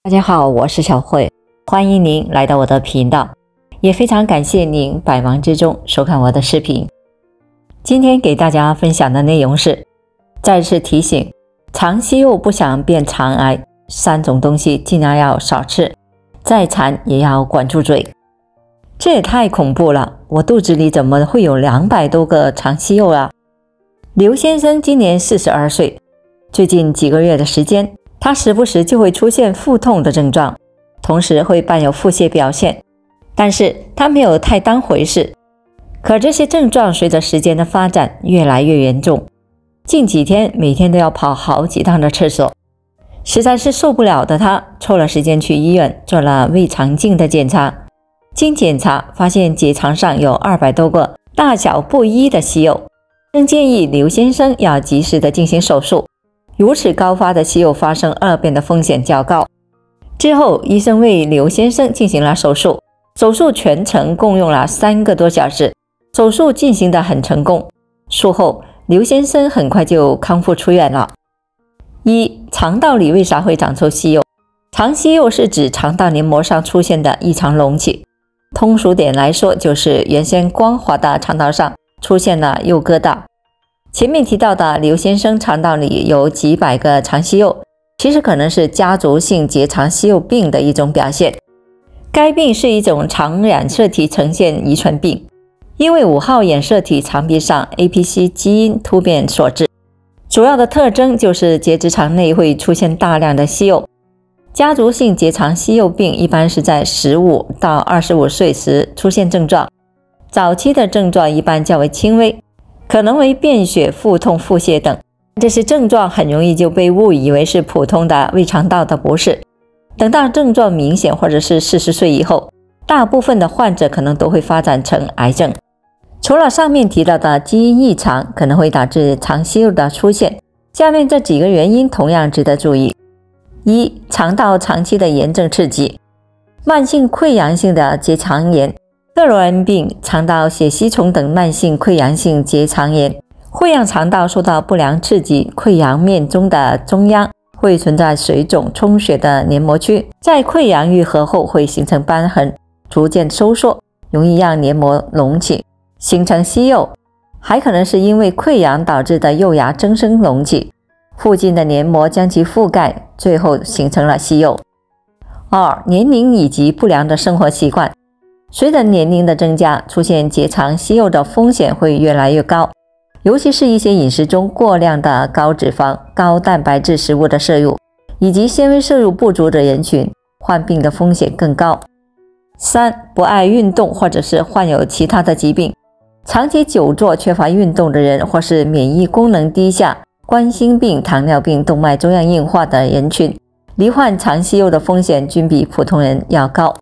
大家好，我是小慧，欢迎您来到我的频道，也非常感谢您百忙之中收看我的视频。今天给大家分享的内容是，再次提醒，长息肉不想变肠癌，3种东西尽量要少吃，再馋也要管住嘴。这也太恐怖了，我肚子里怎么会有200多个长息肉啊？刘先生今年42岁，最近几个月的时间，他时不时就会出现腹痛的症状，同时会伴有腹泻表现，但是他没有太当回事。可这些症状随着时间的发展越来越严重，近几天每天都要跑好几趟的厕所，实在是受不了的他抽了时间去医院做了胃肠镜的检查，经检查发现结肠上有200多个大小不一的息肉，正建议刘先生要及时的进行手术。如此高发的息肉发生恶变的风险较高。之后医生为刘先生进行了手术，手术全程共用了3个多小时，手术进行得很成功。术后刘先生很快就康复出院了。肠道里为啥会长出息肉？肠息肉是指肠道黏膜上出现的异常隆起，通俗点来说就是原先光滑的肠道上出现了肉疙瘩。前面提到的刘先生肠道里有几百个肠息肉，其实可能是家族性结肠息肉病的一种表现。该病是一种肠染色体呈现遗传病，因为5号染色体肠壁上 APC 基因突变所致。主要的特征就是结直肠内会出现大量的息肉。家族性结肠息肉病一般是在15到25岁时出现症状，早期的症状一般较为轻微，可能为便血、腹痛、腹泻等，这些症状很容易就被误以为是普通的胃肠道的不适。等到症状明显或者是40岁以后，大部分的患者可能都会发展成癌症。除了上面提到的基因异常可能会导致肠息肉的出现，下面这几个原因同样值得注意。肠道长期的炎症刺激，慢性溃疡性的结肠炎、特罗恩病、肠道血吸虫等慢性溃疡性结肠炎会让肠道受到不良刺激，溃疡面中的中央会存在水肿充血的黏膜区，在溃疡愈合后会形成瘢痕，逐渐收缩，容易让黏膜隆起，形成息肉。还可能是因为溃疡导致的肉芽增生隆起，附近的黏膜将其覆盖，最后形成了息肉。年龄以及不良的生活习惯，随着年龄的增加，出现结肠息肉的风险会越来越高，尤其是一些饮食中过量的高脂肪、高蛋白质食物的摄入，以及纤维摄入不足的人群，患病的风险更高。不爱运动或者是患有其他的疾病，长期久坐、缺乏运动的人，或是免疫功能低下、冠心病、糖尿病、动脉粥样硬化的人群，罹患肠息肉的风险均比普通人要高。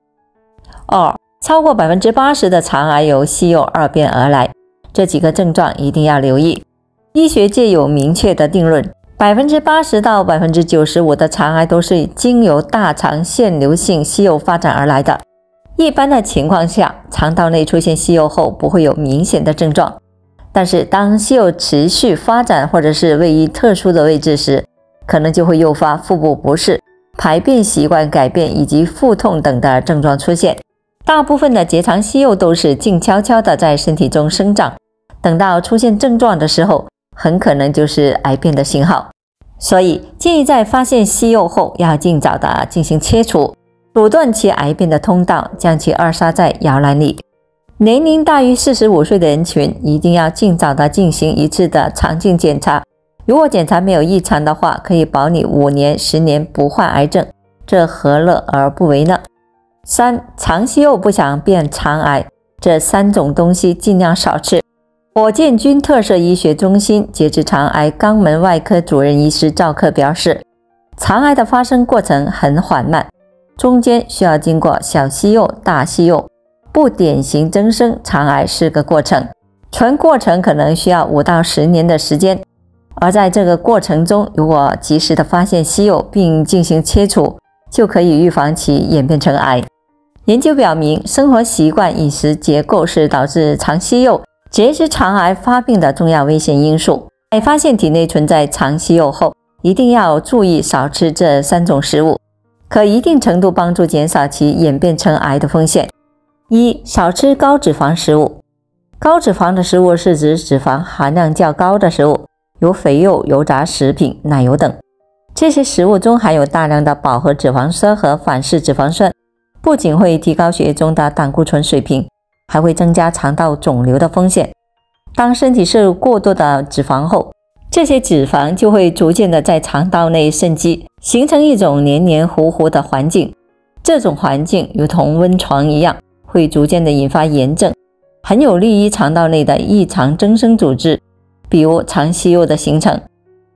超过 80% 的肠癌由息肉恶变而来，这几个症状一定要留意。医学界有明确的定论， 80% 到 95% 的肠癌都是经由大肠腺瘤性息肉发展而来的。一般的情况下，肠道内出现息肉后不会有明显的症状，但是当息肉持续发展或者是位于特殊的位置时，可能就会诱发腹部不适、排便习惯改变以及腹痛等的症状出现。大部分的结肠息肉都是静悄悄地在身体中生长，等到出现症状的时候，很可能就是癌变的信号。所以建议在发现息肉后要尽早的进行切除，阻断其癌变的通道，将其扼杀在摇篮里。年龄大于45岁的人群一定要尽早的进行一次的肠镜检查，如果检查没有异常的话，可以保你5年、10年不患癌症，这何乐而不为呢？肠息肉不想变肠癌，这3种东西尽量少吃。火箭军特色医学中心结直肠癌肛门外科主任医师赵克表示，肠癌的发生过程很缓慢，中间需要经过小息肉、大息肉，不典型增生肠癌是个过程，全过程可能需要5到10年的时间。而在这个过程中，如果及时的发现息肉并进行切除，就可以预防其演变成癌。研究表明，生活习惯、饮食结构是导致肠息肉、结直肠癌发病的重要危险因素。在发现体内存在肠息肉后，一定要注意少吃这3种食物。可一定程度帮助减少其演变成癌的风险。一、少吃高脂肪食物。高脂肪的食物是指脂肪含量较高的食物，如肥肉、油炸食品、奶油等。这些食物中含有大量的饱和脂肪酸和反式脂肪酸，不仅会提高血液中的胆固醇水平，还会增加肠道肿瘤的风险。当身体摄入过多的脂肪后，这些脂肪就会逐渐的在肠道内渗积，形成一种黏黏糊糊的环境。这种环境如同温床一样，会逐渐的引发炎症，很有利于肠道内的异常增生组织，比如肠息肉的形成。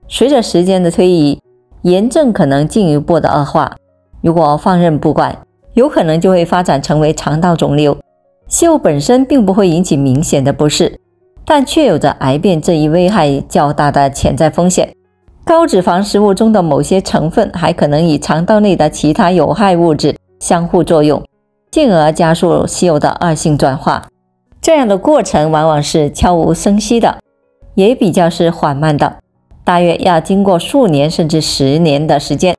随着时间的推移，炎症可能进一步的恶化，如果放任不管，有可能就会发展成为肠道肿瘤。息肉本身并不会引起明显的不适，但却有着癌变这一危害较大的潜在风险。高脂肪食物中的某些成分还可能与肠道内的其他有害物质相互作用，进而加速息肉的恶性转化。这样的过程往往是悄无声息的，也比较是缓慢的，大约要经过数年甚至10年的时间。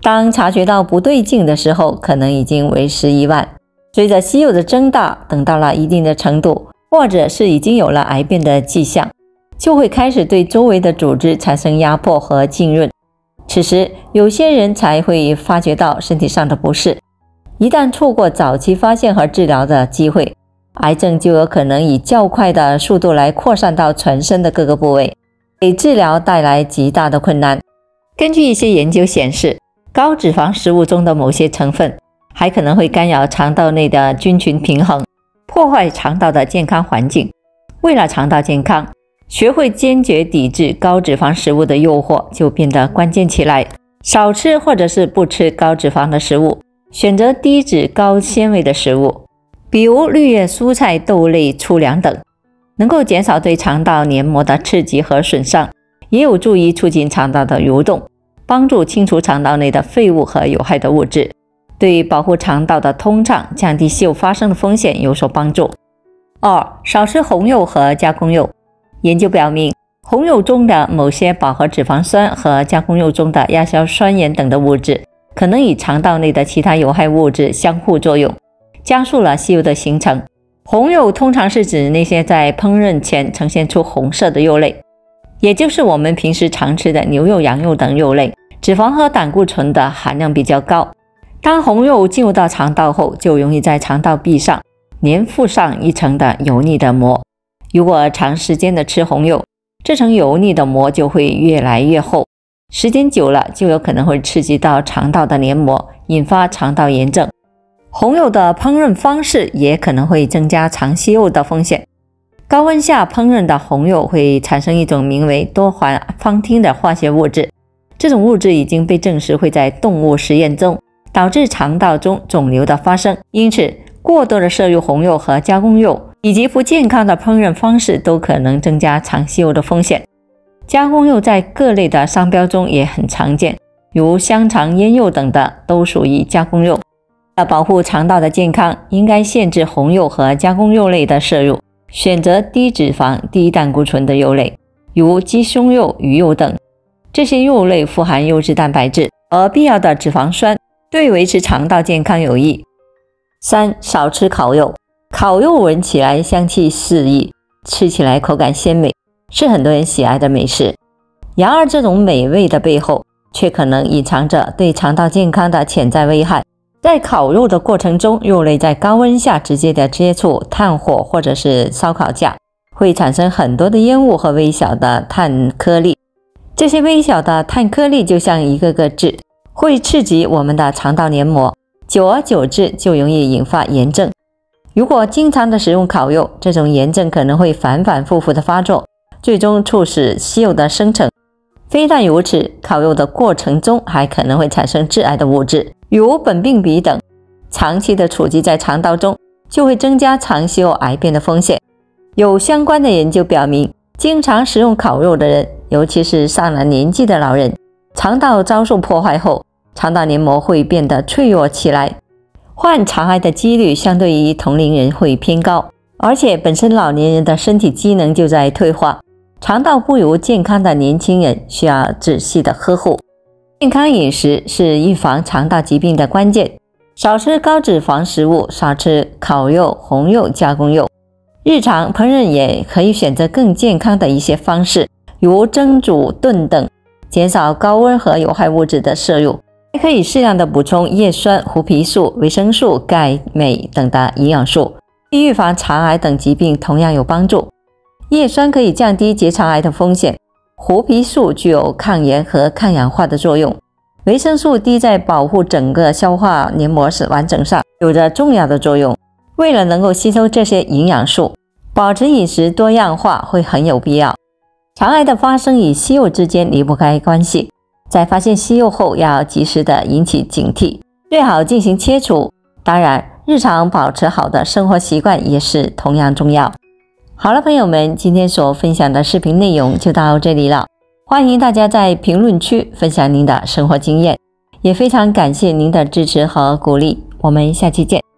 当察觉到不对劲的时候，可能已经为时已晚。随着息肉的增大，等到了一定的程度，或者是已经有了癌变的迹象，就会开始对周围的组织产生压迫和浸润。此时有些人才会发觉到身体上的不适。一旦错过早期发现和治疗的机会，癌症就有可能以较快的速度来扩散到全身的各个部位，给治疗带来极大的困难。根据一些研究显示，高脂肪食物中的某些成分还可能会干扰肠道内的菌群平衡，破坏肠道的健康环境。为了肠道健康，学会坚决抵制高脂肪食物的诱惑就变得关键起来。少吃或者是不吃高脂肪的食物，选择低脂高纤维的食物，比如绿叶蔬菜、豆类、粗粮等，能够减少对肠道黏膜的刺激和损伤，也有助于促进肠道的蠕动，帮助清除肠道内的废物和有害的物质，对保护肠道的通畅、降低息肉发生的风险有所帮助。2. 少吃红肉和加工肉。研究表明，红肉中的某些饱和脂肪酸和加工肉中的亚硝酸盐等的物质，可能与肠道内的其他有害物质相互作用，加速了息肉的形成。红肉通常是指那些在烹饪前呈现出红色的肉类，也就是我们平时常吃的牛肉、羊肉等肉类，脂肪和胆固醇的含量比较高。当红肉进入到肠道后，就容易在肠道壁上粘附上一层的油腻的膜。如果长时间的吃红肉，这层油腻的膜就会越来越厚，时间久了就有可能会刺激到肠道的黏膜，引发肠道炎症。红肉的烹饪方式也可能会增加肠息肉的风险。高温下烹饪的红肉会产生一种名为多环芳烃的化学物质，这种物质已经被证实会在动物实验中导致肠道中肿瘤的发生。因此，过多的摄入红肉和加工肉以及不健康的烹饪方式都可能增加肠息肉的风险。加工肉在各类的商标中也很常见，如香肠、腌肉等的都属于加工肉。要保护肠道的健康，应该限制红肉和加工肉类的摄入，选择低脂肪、低胆固醇的肉类，如鸡胸肉、鱼肉等。这些肉类富含优质蛋白质和必要的脂肪酸，对维持肠道健康有益。3. 少吃烤肉。烤肉闻起来香气四溢，吃起来口感鲜美，是很多人喜爱的美食。然而这种美味的背后，却可能隐藏着对肠道健康的潜在危害。在烤肉的过程中，肉类在高温下直接的接触炭火或者是烧烤架，会产生很多的烟雾和微小的碳颗粒。这些微小的碳颗粒就像一个个痣，会刺激我们的肠道黏膜，久而久之就容易引发炎症。如果经常的使用烤肉，这种炎症可能会反反复复的发作，最终促使息肉的生成。非但如此，烤肉的过程中还可能会产生致癌的物质，如苯并芘等，长期的储积在肠道中，就会增加肠息肉癌变的风险。有相关的研究表明，经常食用烤肉的人，尤其是上了年纪的老人，肠道遭受破坏后，肠道黏膜会变得脆弱起来，患肠癌的几率相对于同龄人会偏高。而且本身老年人的身体机能就在退化，肠道不如健康的年轻人需要仔细的呵护。健康饮食是预防肠道疾病的关键，少吃高脂肪食物，少吃烤肉、红肉、加工肉。日常烹饪也可以选择更健康的一些方式，如蒸、煮、炖等，减少高温和有害物质的摄入。还可以适量的补充叶酸、胡皮素、维生素、钙、镁等的营养素，对预防肠癌等疾病同样有帮助。叶酸可以降低结肠癌的风险，胡皮素具有抗炎和抗氧化的作用，维生素 D 在保护整个消化黏膜完整上有着重要的作用。为了能够吸收这些营养素，保持饮食多样化会很有必要。肠癌的发生与息肉之间离不开关系，在发现息肉后要及时的引起警惕，最好进行切除。当然，日常保持好的生活习惯也是同样重要。好了，朋友们，今天所分享的视频内容就到这里了。欢迎大家在评论区分享您的生活经验，也非常感谢您的支持和鼓励。我们下期见。